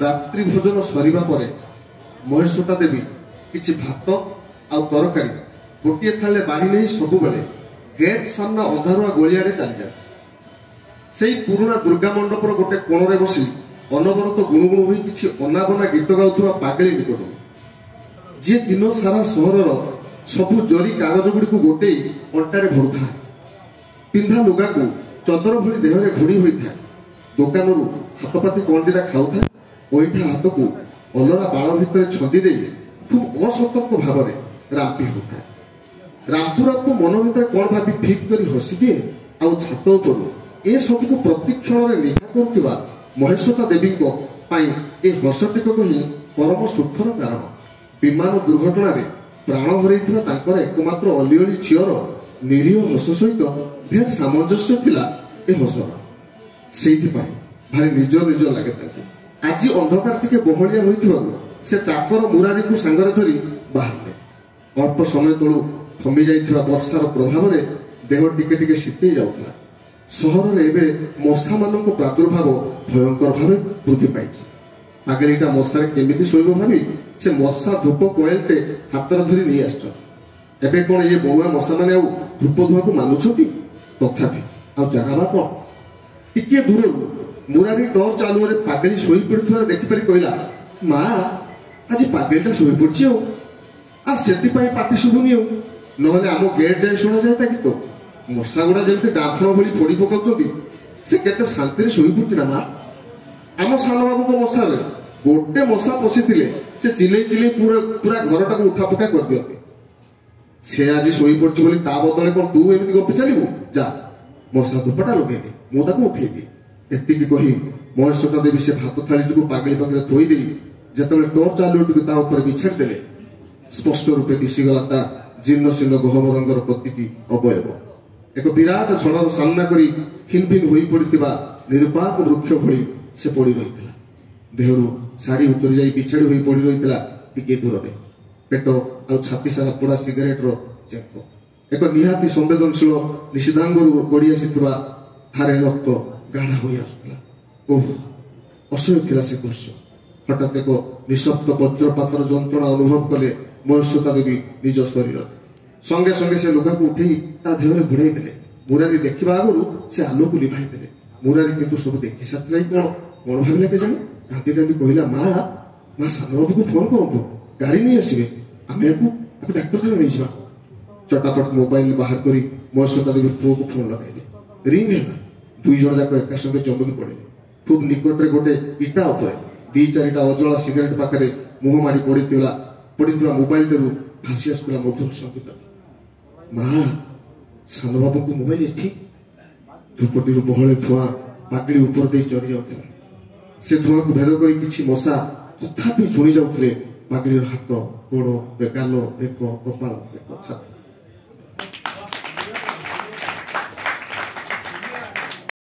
रात्रि भोजन सरिबा परे महेश्वता देवी किछि भात आ तरकारी गोटे थाले बाढ़ी नहीं सब बेले गेट सामना अंधारुआ गलियाड़े चली जाए। से पुराना दुर्गा मंडपर गोटे कोणरे बसी अनवरत गुणुगुणु होई किछि अनाबना गीत गाउथुवा पागली निकट जी दिन सारा सहरर सबु जरी कागज गुड़ी गोटे अंटारे भरुथा पिंधा लुगा को चदर भली देहरे घोड़ी होता दुकान हाथपाती कौन दिटा खाऊा ओइठा हाथ को अलरा बाड़ भितर छंदी दे खूब असतर्क भाव रांपी होता रामपुरा को मन भर कौन भावी ठीक कर हसी दिए आउ छात उपर ए सब को प्रतिक्षण निघा करुवा महेश्वता देवी ए हस टिकक ही परम सुखर कारण। विमान दुर्घटना प्राण हर एकमात्र अलीअली झीर निरीह हस सहित ढेर सामंजस्य थिला ए हसर से भारी निज निज लगे। आज अंधकार टिके बहलिया होइथिबारु से चाकर मुरारी को सांगरे धरी बाहरले। अल्प समय तलू थमी जाइथिबा वर्षार प्रभाव में देह टिके टिके शीतई जाउथला। सहर रे एबे मशा मानक प्रादुर्भाव भयंकर भाव वृद्धि पाइछि। पागलीटा मशारे केमिति शोइब भावी से मशा धूप कोएलटे हातर धरी नहीं आछन। एबे कोन ये बणुआ मशा माने आउ धूप धुआ को मानुछथि तथापि आ जराबा कोन टिके दूर मुरारी टॉर्च आलुरे पागली शोई पड़ुथवा देखि परि कहला मा आज पागलीटा शोई पड़छि आ सेति पई पाटी सुबुनी नहले आम गेट जाय सुना जाय ता कि मशा गुड़ा जमी डाफण भली फोड़ी पकाउछथि से केते शांति शोई पड़छि ना मा। आम सान बाबू को मशारे गोटे मशा पशिथिले से चिल्लै चिल्लै पूरा पूरा घरटा को उठा पका कर दियते। से आज शोई पड़छि बोली ता बदले कोन तू एमिति गपि चलिबु जा मशा धूपटा लगे दे मु ताको उठेई दे। एतिकी कही महेश्वता देवी से भात थालीटी पागली पाखे थोई दे जिते टॉर्च आलुटी ता ऊपर बिछाड़ी देले स्पष्ट रूपे दिशीगला ता जीर्ण शीर्ण गहम रंगर प्रतिटी अवयव एक विराट झड़र सामना करी खिनभिन होई पड़िथिबा निरुपाक वृक्ष भली से पड़ी रहिथिला। देहरु साड़ी उतरी जाई बिछाड़ी होई पड़ी रहिथिला टिके दूर रे पेट आ छाती सारा पोड़ा सिगरेट रो चेक एक निहाती संवेदनशील निषेधांगरु गड़ी आसीथिबा थारे रक्त गाढ़ा होई आसुला। ओह असह्य थिला से दृश्य। हठात एक निशब्द वज्रपातर जंत्रणा अनुभव कले महेश्वता देवी निज शरीर संगे संगे से लुगा को उठे ता देहरे घुड़ाई देले। मुरारी देखिबा आगरु से आलो को लिभाई देले। मुरारी किंतु सब देखि साथलाई कोन कोन भाबिला के जाने कांती कांती कहिला मा सानो बाबू को फोन करंतु गाड़ी नहीं आसीबे आमे आपको डाक्टरखाना नहीं जिबा। चटापट मोबाइल बाहर करी महेश्वता देवी पुओ को फोन लगाइले। रिंग हैला दुई जण जाक एका संगे चमकी पड़े। खूब निकट रे गोटे इटा ऊपर दी चारिटा अजला सिगरेट पाखरे मुह माड़ी पड़िथिबा मोबाइल देरु भासी आसुला मधुर संगीत। मां सानो बाबू को मोबाइल एठी धूपटी बहले धुआं पागड़ी ऊपर दे चढ़ी जाउथिला। से धुआं को भेद करी किछि मशा तथापि छुणी जाउथिले पागड़ीर हाथ गोड़ गाल बेक कपाल पेट छाती।